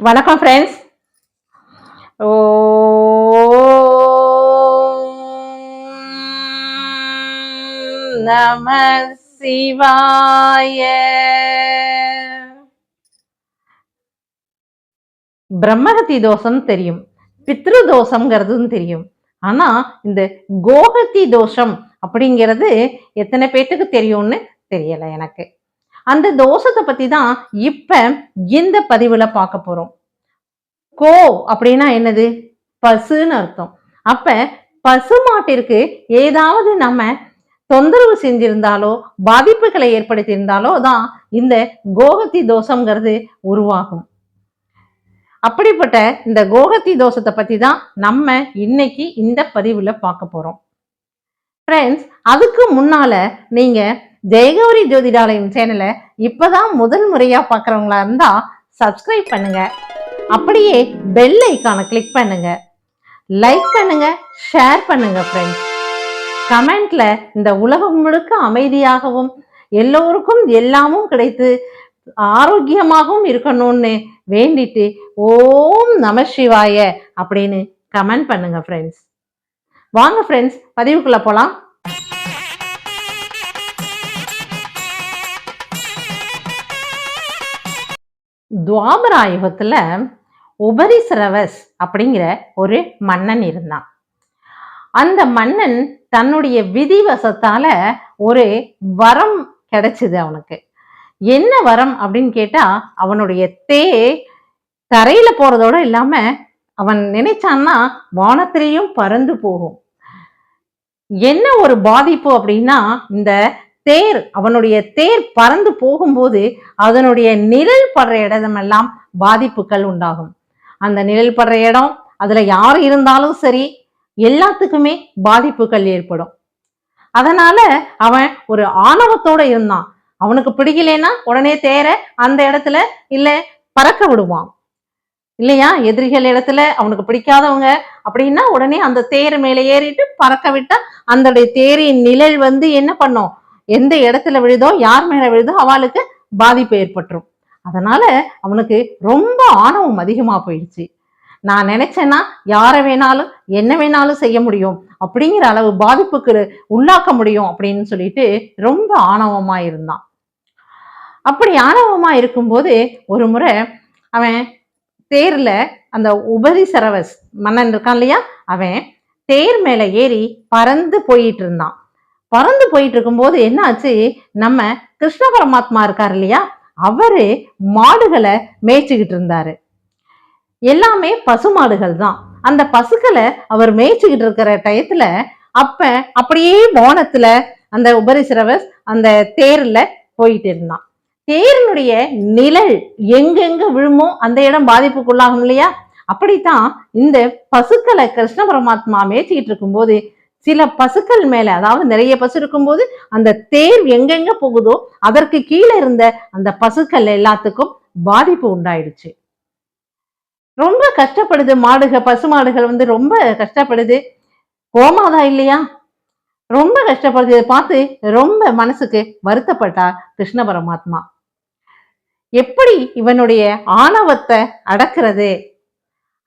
வணக்கம் ஃப்ரெண்ட்ஸ். ஓ நம சிவாய. பிரம்மகத்தி தோஷம் தெரியும், பித்ரு தோஷம்ங்கிறதும் தெரியும். ஆனா இந்த கோகத்தி தோஷம் அப்படிங்கிறது எத்தனை பேத்துக்கு தெரியும்னு தெரியல எனக்கு. அந்த தோஷத்தை பத்தி தான் இப்ப இந்த பதிவுல பார்க்க போறோம். கோ அப்படின்னா என்னது? பசுன்னு அர்த்தம். அப்ப பசு மாட்டிற்கு ஏதாவது நம்ம தொந்தரவு செஞ்சிருந்தாலோ பாதிப்புகளை ஏற்படுத்தியிருந்தாலோ தான் இந்த கோகத்தி தோஷம்ங்கிறது உருவாகும். அப்படிப்பட்ட இந்த கோகத்தி தோஷத்தை பத்தி தான் நம்ம இன்னைக்கு இந்த பதிவுல பார்க்க போறோம். ஃப்ரெண்ட்ஸ், அதுக்கு முன்னால நீங்க ஜெயகௌரி ஜோதிடாலயம் சேனலை இப்பதான் முதல் முறையா பார்க்கறவங்களா இருந்தா சப்ஸ்கிரைப் பண்ணுங்க, அப்படியே பெல் ஐக்கானை கிளிக் பண்ணுங்க, லைக் பண்ணுங்க, ஷேர் பண்ணுங்க. ஃப்ரெண்ட்ஸ், கமெண்ட்ல இந்த உலகம் முழுக்க அமைதியாகவும் எல்லோருக்கும் எல்லாமும் கிடைத்து ஆரோக்கியமாகவும் இருக்கணும்னு வேண்டிட்டு ஓம் நம சிவாய அப்படின்னு கமெண்ட் பண்ணுங்க. ஃப்ரெண்ட்ஸ், வாங்க ஃப்ரெண்ட்ஸ் பதிவுக்குள்ள போலாம். துவாபர யுகத்துல உபரிசரவஸ் அப்படிங்கிற ஒரு மன்னன் இருந்தான். அந்த மன்னன் தன்னுடைய விதிவசத்தால ஒரு வரம் கிடைச்சது அவனுக்கு. என்ன வரம் அப்படின்னு கேட்டா, அவனுடைய தரையில போறதோட இல்லாம அவன் நினைச்சான்னா வானத்திலையும் பறந்து போகும். என்ன ஒரு பாதிப்பு அப்படின்னா, இந்த அவனுடைய தேர் பறந்து போகும்போது அதனுடைய நிழல் படுற இடமெல்லாம் பாதிப்புகள் உண்டாகும். அந்த நிழல் படுற இடம், அதுல யார் இருந்தாலும் சரி, எல்லாத்துக்குமே பாதிப்புகள் ஏற்படும். அதனால அவன் ஒரு ஆணவத்தோட இருந்தான். அவனுக்கு பிடிக்கலன்னா உடனே தேர அந்த இடத்துல இல்ல பறக்க விடுவான் இல்லையா? எதிரிகள் இடத்துல அவனுக்கு பிடிக்காதவங்க அப்படின்னா உடனே அந்த தேர் மேல ஏறிட்டு பறக்க விட்டா அந்த தேரின் நிழல் என்ன பண்ணும், எந்த இடத்துல விழுதோ, யார் மேல விழுதோ அவளுக்கு பாதிப்பு ஏற்பட்டுரும். அதனால அவனுக்கு ரொம்ப ஆணவம் அதிகமா போயிடுச்சு. நான் நினைச்சேன்னா யாரை வேணாலும் என்ன வேணாலும் செய்ய முடியும், அப்படிங்கிற அளவு பாதிப்புக்கு உள்ளாக்க முடியும் அப்படின்னு சொல்லிட்டு ரொம்ப ஆணவமா இருந்தான். அப்படி ஆணவமா இருக்கும்போது ஒரு முறை அவன் தேர்ல அந்த உபரிசரவஸ் மன்னன் இருக்கான் இல்லையா, அவன் தேர் மேல ஏறி பறந்து போயிட்டு இருந்தான். பறந்து போயிட்டு இருக்கும்போது என்ன ஆச்சு, நம்ம கிருஷ்ண பரமாத்மா இருக்காரு இல்லையா, அவரு மாடுகளை மேய்ச்சிக்கிட்டு இருந்தாரு. எல்லாமே பசு மாடுகள் தான். அந்த பசுக்களை அவர் மேய்ச்சிக்கிட்டு இருக்கிற டயத்துல அப்படியே வானத்துல அந்த உபரிசரவஸ் அந்த தேர்ல போயிட்டு இருந்தான். தேரினுடைய நிழல் எங்கெங்க விழுமோ அந்த இடம் பாதிப்புக்குள்ளாகும் இல்லையா? அப்படித்தான் இந்த பசுக்களை கிருஷ்ண பரமாத்மா மேய்ச்சிக்கிட்டு இருக்கும்போது சில பசுக்கள் மேல, அதாவது நிறைய பசு இருக்கும்போது அந்த தேர் எங்கெங்க போகுதோ அதற்கு கீழே இருந்த அந்த பசுக்கள் எல்லாத்துக்கும் பாதிப்பு உண்டாயிடுச்சு. ரொம்ப கஷ்டப்படுது மாடுகள், பசு மாடுகள் ரொம்ப கஷ்டப்படுது. கோமாதா இல்லையா, ரொம்ப கஷ்டப்படுது. பார்த்து ரொம்ப மனசுக்கு வருத்தப்பட்டார் கிருஷ்ண பரமாத்மா. எப்படி இவனுடைய ஆணவத்தை அடக்கிறது?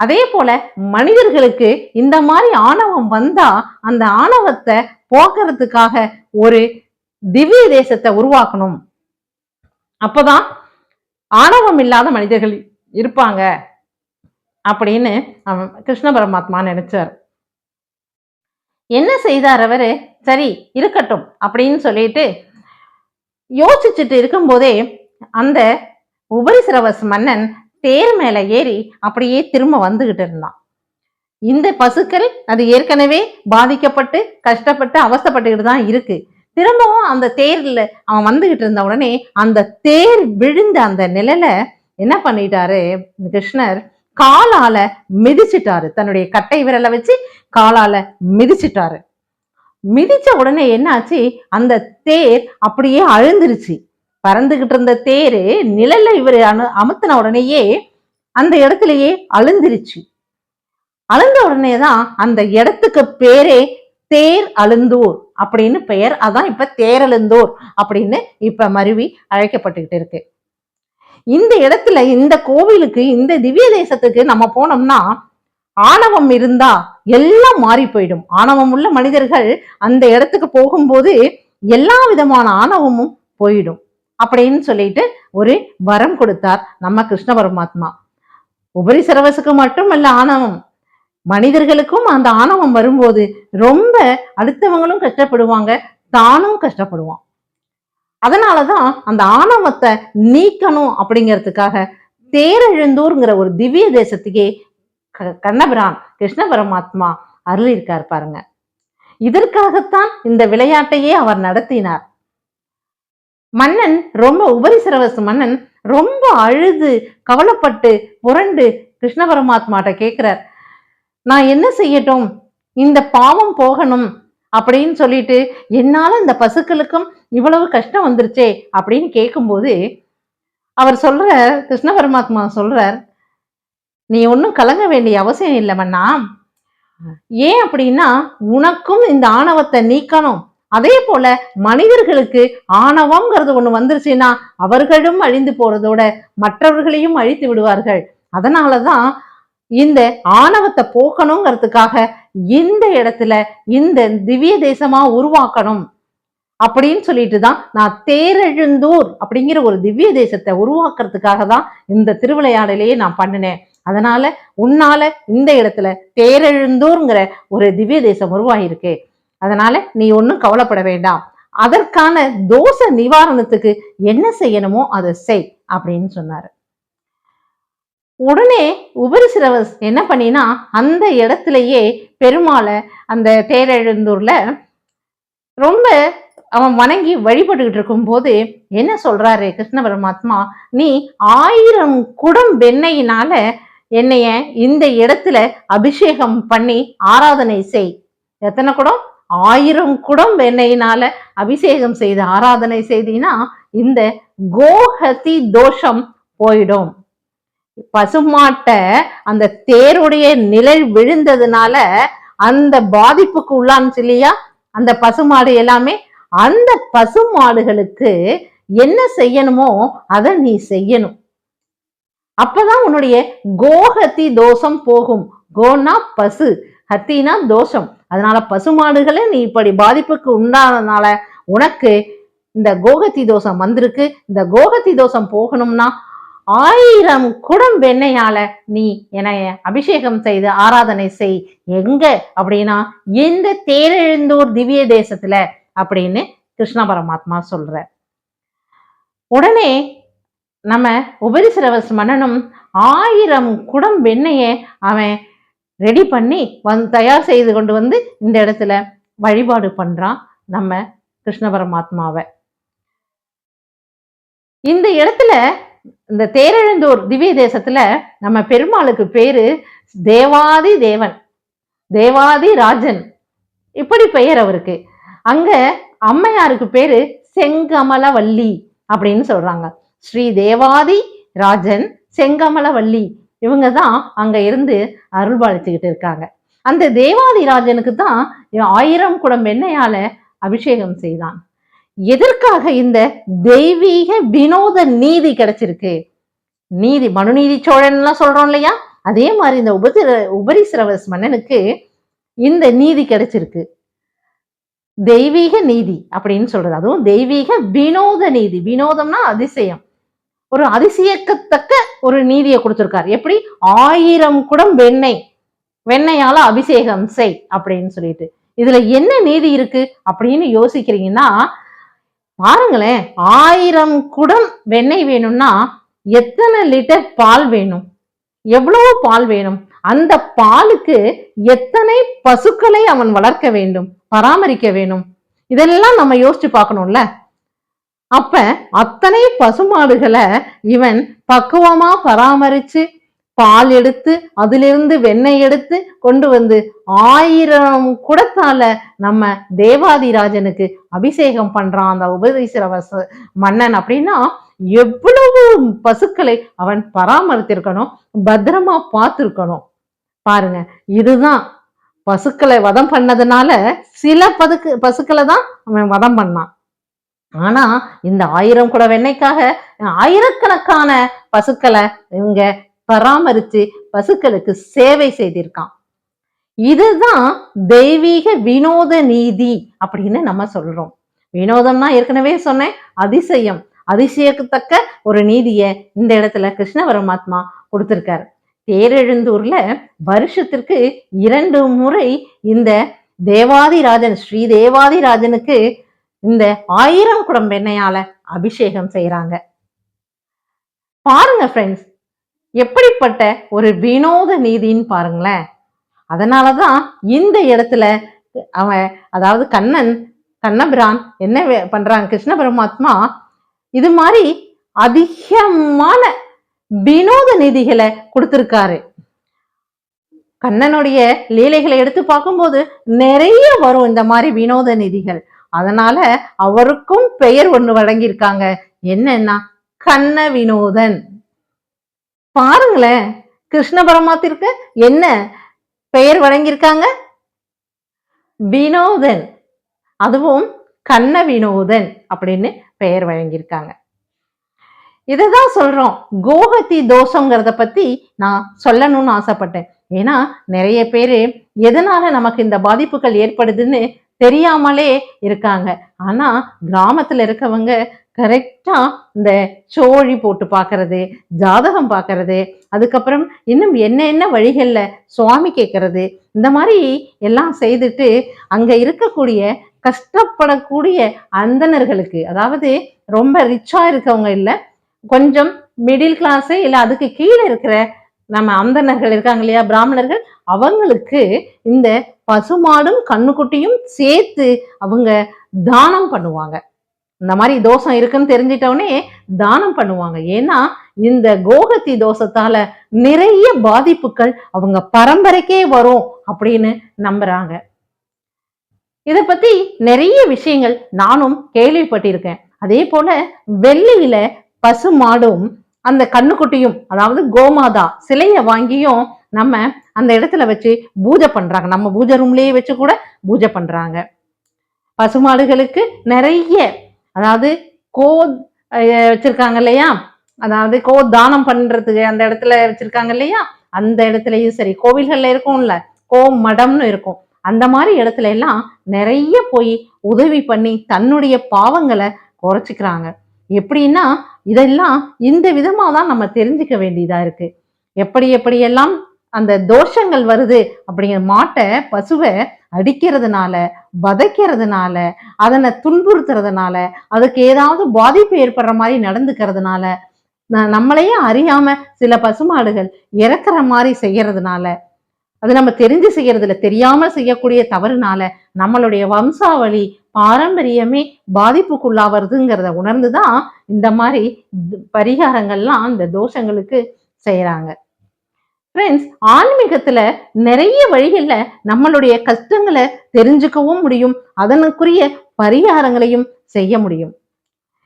அதே போல மனிதர்களுக்கு இந்த மாதிரி ஆணவம் வந்தா அந்த ஆணவத்தை போக்குறதுக்காக ஒரு திவ்ய தேசத்தை உருவாக்கணும், அப்பதான் ஆணவம் இல்லாத மனிதர்கள் இருப்பாங்க அப்படின்னு அவன் கிருஷ்ண பரமாத்மா நினைச்சார். என்ன செய்தார் அவரு? சரி இருக்கட்டும் அப்படின்னு சொல்லிட்டு யோசிச்சுட்டு இருக்கும் போதே அந்த உபரிசரவஸ் மன்னன் தேர் மேல ஏறி அப்படியே திரும்ப வந்துகிட்டு இருந்தான். இந்த பசுக்கள் அது ஏற்கனவே பாதிக்கப்பட்டு கஷ்டப்பட்டு அவஸ்தப்பட்டுக்கிட்டு தான் இருக்கு. திரும்பவும் அந்த தேர்ல அவன் வந்துகிட்டு இருந்த உடனே அந்த தேர் விழுந்த அந்த நிழலை என்ன பண்ணிட்டாரு கிருஷ்ணர், காலால மிதிச்சிட்டாரு. தன்னுடைய கட்டை விரலை வச்சு காலால மிதிச்சிட்டாரு. மிதிச்ச உடனே என்னாச்சு, அந்த தேர் அப்படியே அழுந்துருச்சு. பறந்துகிட்டு இருந்த தேரு நிழல்ல இவரு அமுத்தின உடனேயே அந்த இடத்துலயே அழுந்துருச்சு. அழுந்த உடனேதான் அந்த இடத்துக்கு பேரே தேர் அழுந்தூர் அப்படின்னு பெயர். அதான் இப்ப தேரழுந்தூர் அப்படின்னு இப்ப மருவி அழைக்கப்பட்டுக்கிட்டு இருக்கு. இந்த இடத்துல இந்த கோவிலுக்கு இந்த திவ்ய தேசத்துக்கு நம்ம போனோம்னா ஆணவம் இருந்தா எல்லாம் மாறி போயிடும். ஆணவம் உள்ள மனிதர்கள் அந்த இடத்துக்கு போகும்போது எல்லா விதமான ஆணவமும் போயிடும் அப்படின்னு சொல்லிட்டு ஒரு வரம் கொடுத்தார் நம்ம கிருஷ்ண பரமாத்மா. உபரி சரவசுக்கு மட்டுமல்ல ஆணவம், மனிதர்களுக்கும் அந்த ஆணவம் வரும்போது ரொம்ப அடுத்தவங்களும் கஷ்டப்படுவாங்க, தானும் கஷ்டப்படுவான். அதனாலதான் அந்த ஆணவத்தை நீக்கணும் அப்படிங்கிறதுக்காக தேரெழுந்தூர்ங்கிற ஒரு திவ்ய தேசத்துக்கே கண்ணபிரான் கிருஷ்ண பரமாத்மா அருள் இருக்கார் பாருங்க. இதற்காகத்தான் இந்த விளையாட்டையே அவர் நடத்தினார். மன்னன் ரொம்ப உபரிசரவச மன்னன் ரொம்ப அழுது கவலைப்பட்டு புரண்டு கிருஷ்ண பரமாத்மாட்ட கேட்கிறார், நான் என்ன செய்யட்டும், இந்த பாவம் போகணும் அப்படின்னு சொல்லிட்டு என்னால இந்த பசுக்களுக்கும் இவ்வளவு கஷ்டம் வந்துருச்சே அப்படின்னு கேட்கும்போது அவர் சொல்ற, கிருஷ்ண பரமாத்மா சொல்றார், நீ ஒன்னும் கலங்க வேண்டிய அவசியம் இல்லை மன்னா. ஏன் அப்படின்னா உனக்கும் இந்த ஆணவத்தை நீக்கணும். அதே போல மனிதர்களுக்கு ஆணவம்ங்கிறது ஒண்ணு வந்துருச்சுன்னா அவர்களும் அழிந்து போறதோட மற்றவர்களையும் அழித்து விடுவார்கள். அதனாலதான் இந்த ஆணவத்தை போக்கணுங்கிறதுக்காக இந்த இடத்துல இந்த திவ்ய தேசமா உருவாக்கணும் அப்படின்னு சொல்லிட்டு தான் நான் தேரெழுந்தூர் அப்படிங்கிற ஒரு திவ்ய தேசத்தை உருவாக்குறதுக்காக தான் இந்த திருவிளையாடலையே நான் பண்ணினேன். அதனால உன்னால இந்த இடத்துல தேரெழுந்தூர்ங்கிற ஒரு திவ்ய தேசம் உருவாகிருக்கு. அதனால நீ ஒன்னும் கவலைப்பட வேண்டாம், அதற்கான தோஷ நிவாரணத்துக்கு என்ன செய்யணுமோ அதை செய் அப்படின்னு சொன்னாரு. உடனே உபரிசிரவஸ் என்ன பண்ணினா அந்த இடத்துலயே பெருமாளை அந்த தேரெழுந்தூர்ல ரொம்ப அவன் வணங்கி வழிபட்டுக்கிட்டு இருக்கும் போது என்ன சொல்றாரு கிருஷ்ண பரமாத்மா, நீ 1000 குடம் வெண்ணெயினால என்னைய இந்த இடத்துல அபிஷேகம் பண்ணி ஆராதனை செய். எத்தனை குடம்? 1000 குடம் வெண்ணெயினால அபிஷேகம் செய்து ஆராதனை செய்தீங்கன்னா இந்த கோஹதி தோஷம் போயிடும். பசுமாட்டை அந்த தேருடைய நிழல் விழுந்ததுனால அந்த பாதிப்புக்கு உள்ளான்னு இல்லையா அந்த பசுமாடு எல்லாமே, அந்த பசுமாடுகளுக்கு என்ன செய்யணுமோ அதை நீ செய்யணும். அப்பதான் உன்னுடைய கோஹதி தோஷம் போகும். கோனா பசு, ஹத்தினா தோஷம். அதனால பசுமாடுகளை நீ இப்படி பாதிப்புக்கு உண்டானதுனால உனக்கு இந்த கோஹதி தோஷம் வந்திருக்கு. இந்த கோஹதி தோஷம் போகணும்னா 1000 குடம் வெண்ணெயால நீ என்னைய அபிஷேகம் செய்து ஆராதனை செய். எங்க அப்படின்னா இந்த தேரெழுந்தூர் திவ்ய தேசத்துல அப்படின்னு கிருஷ்ண பரமாத்மா சொல்ற. உடனே நம்ம உபரிசிரவஸ் மன்னனும் 1000 குடம் வெண்ணெய அவன் ரெடி பண்ணி தயார் செய்து கொண்டு வந்து இந்த இடத்துல வழிபாடு பண்றான் நம்ம கிருஷ்ண பரமாத்மாவை. இந்த இடத்துல இந்த தேரெழுந்தூர் திவ்ய தேசத்துல நம்ம பெருமாளுக்கு பேரு தேவாதி தேவன், தேவாதி ராஜன், இப்படி பெயர் அவருக்கு. அங்க அம்மையாருக்கு பேரு செங்கமலவல்லி அப்படின்னு சொல்றாங்க. ஸ்ரீ தேவாதி ராஜன் செங்கமலவல்லி இவங்கதான் அங்க இருந்து அருள்பாலிச்சுக்கிட்டு இருக்காங்க. அந்த தேவாதி ராஜனுக்கு தான் 1000 குடம் வெண்ணெயால அபிஷேகம் செய்தான். எதற்காக இந்த தெய்வீக வினோத நீதி கிடைச்சிருக்கு? நீதி மனுநீதி சோழன் எல்லாம் சொல்றோம் இல்லையா, அதே மாதிரி இந்த உபரிசிரவஸ் மன்னனுக்கு இந்த நீதி கிடைச்சிருக்கு. தெய்வீக நீதி அப்படின்னு சொல்றது, அதுவும் தெய்வீக வினோத நீதி. வினோதம்னா அதிசயம், ஒரு அதிசயக்கத்தக்க ஒரு நீதியை கொடுத்திருக்காரு. எப்படி? 1000 குடம் வெண்ணெயால அபிஷேகம் செய் அப்படின்னு சொல்லிட்டு. இதுல என்ன நீதி இருக்கு அப்படின்னு யோசிக்கிறீங்கன்னா பாருங்களேன், 1000 குடம் வெண்ணெய் வேணும்னா எத்தனை லிட்டர் பால் வேணும், எவ்வளவு பால் வேணும், அந்த பாலுக்கு எத்தனை பசுக்களை அவன் வளர்க்க வேண்டும், பராமரிக்க வேணும், இதெல்லாம் நம்ம யோசிச்சு பார்க்கணும்ல. அப்ப அத்தனை பசுமாடுகளை இவன் பக்குவமா பராமரிச்சு பால் எடுத்து அதிலிருந்து வெண்ணெய் எடுத்து கொண்டு வந்து 1000 குடத்தால நம்ம தேவாதிராஜனுக்கு அபிஷேகம் பண்றான் அந்த உபரிசிரவஸ் மன்னன். அப்படின்னா எவ்வளவு பசுக்களை அவன் பராமரித்திருக்கணும், பத்திரமா பார்த்திருக்கணும் பாருங்க. இதுதான் பசுக்களை வதம் பண்ணதுனால சில பசுக்களை தான் அவன் வதம் பண்ணான். ஆனா இந்த 1000 குடம் வெண்ணெய்க்காக ஆயிரக்கணக்கான பசுக்களை இவங்க பராமரிச்சு பசுக்களுக்கு சேவை செய்திருக்கான். இதுதான் தெய்வீக வினோத நீதி அப்படின்னு நம்ம சொல்றோம். வினோதம்னா ஏற்கனவே சொன்னேன், அதிசயம், அதிசயத்தக்க ஒரு நீதிய இந்த இடத்துல கிருஷ்ண பரமாத்மா கொடுத்திருக்காரு. தேரெழுந்தூர்ல வருஷத்திற்கு 2 முறை இந்த தேவாதிராஜன் ஸ்ரீ தேவாதிராஜனுக்கு இந்த 1000 குடம் வெண்ணெயால அபிஷேகம் செய்யறாங்க. பாருங்க ஃப்ரெண்ட்ஸ், எப்படிப்பட்ட ஒரு வினோத நீதின்னு பாருங்களேன். அதனாலதான் இந்த இடத்துல அவன், அதாவது கண்ணபிரான் என்ன பண்றாங்க, கிருஷ்ண பரமாத்மா இது மாதிரி அதிகமான வினோத நிதிகளை கொடுத்திருக்காரு. கண்ணனுடைய லீலைகளை எடுத்து பார்க்கும்போது நிறைய வரும் இந்த மாதிரி வினோத நிதிகள். அதனால அவருக்கும் பெயர் ஒண்ணு வழங்கியிருக்காங்க. என்னன்னா கண்ண வினோதன். பாருங்களேன், கிருஷ்ண பரமாத்திற்கு என்ன பெயர் வழங்கியிருக்காங்க? வினோதன். அதுவும் கண்ண வினோதன் அப்படின்னு பெயர் வழங்கியிருக்காங்க. இதுதான் சொல்றோம், கோஹதி தோஷங்கிறத பத்தி நான் சொல்லணும்னு ஆசைப்பட்டேன். ஏன்னா நிறைய பேரு எதனால நமக்கு இந்த பாதிப்புகள் ஏற்படுதுன்னு தெரியாமலே இருக்காங்க. ஆனா கிராமத்துல இருக்கவங்க கரெக்டா இந்த சோழி போட்டு பாக்குறது, ஜாதகம் பாக்குறது, அதுக்கப்புறம் இன்னும் என்ன வழிகள்ல சுவாமி கேட்கறது, இந்த மாதிரி எல்லாம் செய்துட்டு அங்க இருக்கக்கூடிய கஷ்டப்படக்கூடிய அந்தணர்களுக்கு, அதாவது ரொம்ப ரிச்சா இருக்கவங்க இல்ல, கொஞ்சம் மிடில் கிளாஸ் இல்ல அதுக்கு கீழே இருக்கிற நம்ம அந்தணர்கள் இருக்காங்க இல்லையா, பிராமணர்கள், அவங்களுக்கு இந்த பசுமாடும் கண்ணுக்குட்டியும் சேர்த்து அவங்க தானம் பண்ணுவாங்க. இந்த மாதிரி தோஷம் இருக்குன்னு தெரிஞ்சிட்டவனே தானம் பண்ணுவாங்க. ஏன்னா இந்த கோஹதி தோஷத்தால நிறைய பாதிப்புகள் அவங்க பரம்பரைக்கே வரும் அப்படின்னு நம்புறாங்க. இத பத்தி நிறைய விஷயங்கள் நானும் கேள்விப்பட்டிருக்கேன். அதே போல வெள்ளியில பசு மாடும் அந்த கண்ணுக்குட்டியும், அதாவது கோமாதா சிலைய வாங்கியும் நம்ம அந்த இடத்துல வச்சு பூஜை பண்றாங்க. நம்ம பூஜை ரூம்லயே வச்சு கூட பூஜை பண்றாங்க. பசுமாடுகளுக்கு நிறைய, அதாவது கோ வச்சிருக்காங்க இல்லையா, அதாவது கோ தானம் பண்றதுக்கு அந்த இடத்துல வச்சிருக்காங்க இல்லையா, அந்த இடத்துலயும் சரி, கோவில்கள்ல இருக்கும்ல கோ மடம்னு இருக்கும், அந்த மாதிரி இடத்துல எல்லாம் நிறைய போய் உதவி பண்ணி தன்னுடைய பாவங்களை குறைச்சிக்கிறாங்க. எப்படின்னா இதெல்லாம் இந்த விதமா தான் நம்ம தெரிஞ்சுக்க வேண்டியதா இருக்கு. எப்படியெல்லாம் அந்த தோஷங்கள் வருது அப்படிங்கிற, மாட்டை பசுவை அடிக்கிறதுனால, வதைக்கிறதுனால, அதனை துன்புறுத்துறதுனால, அதுக்கு ஏதாவது பாதிப்பு ஏற்படுற மாதிரி நடந்துக்கிறதுனால, நம்மளையே அறியாம சில பசுமாடுகள் இறக்குற மாதிரி செய்யறதுனால, அது நம்ம தெரிஞ்சு செய்யறது இல்லை, தெரியாம செய்யக்கூடிய தவறுனால நம்மளுடைய வம்சாவளி பாரம்பரியமே பாதிப்புக்குள்ளாவதுங்கிறத உணர்ந்துதான் இந்த மாதிரி பரிகாரங்கள்லாம் இந்த தோஷங்களுக்கு செய்யறாங்க. ஃப்ரெண்ட்ஸ், ஆன்மீகத்துல நிறைய வழிகள்ல நம்மளுடைய கஷ்டங்களை தெரிஞ்சுக்கவும் முடியும், அதனுக்குரிய பரிகாரங்களையும் செய்ய முடியும்.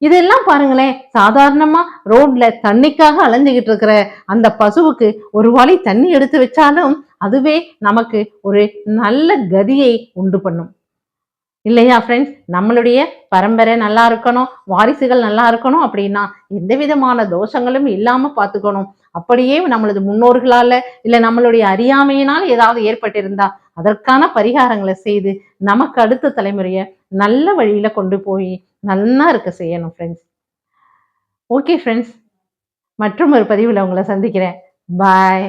இதெல்லாம் பாருங்களேன், சாதாரணமா ரோட்ல தண்ணிக்காக அலைஞ்சுகிட்டு இருக்கிற அந்த பசுவுக்கு ஒரு வாளி தண்ணி எடுத்து வச்சாலும் அதுவே நமக்கு ஒரு நல்ல கதியை உண்டு பண்ணும் இல்லையா ஃப்ரெண்ட்ஸ்? நம்மளுடைய பரம்பரை நல்லா இருக்கணும், வாரிசுகள் நல்லா இருக்கணும் அப்படின்னா எந்த விதமான தோஷங்களும் இல்லாம பார்த்துக்கணும். அப்படியே நம்மளது முன்னோர்களால இல்ல நம்மளுடைய அறியாமையினால் ஏதாவது ஏற்பட்டிருந்தா அதற்கான பரிகாரங்களை செய்து நமக்கு அடுத்த தலைமுறைய நல்ல வழியில கொண்டு போய் நல்லா இருக்க செய்யணும் ஃப்ரெண்ட்ஸ். ஓகே ஃப்ரெண்ட்ஸ், மற்றும் ஒரு பதிவில் உங்களை சந்திக்கிறேன். பாய்.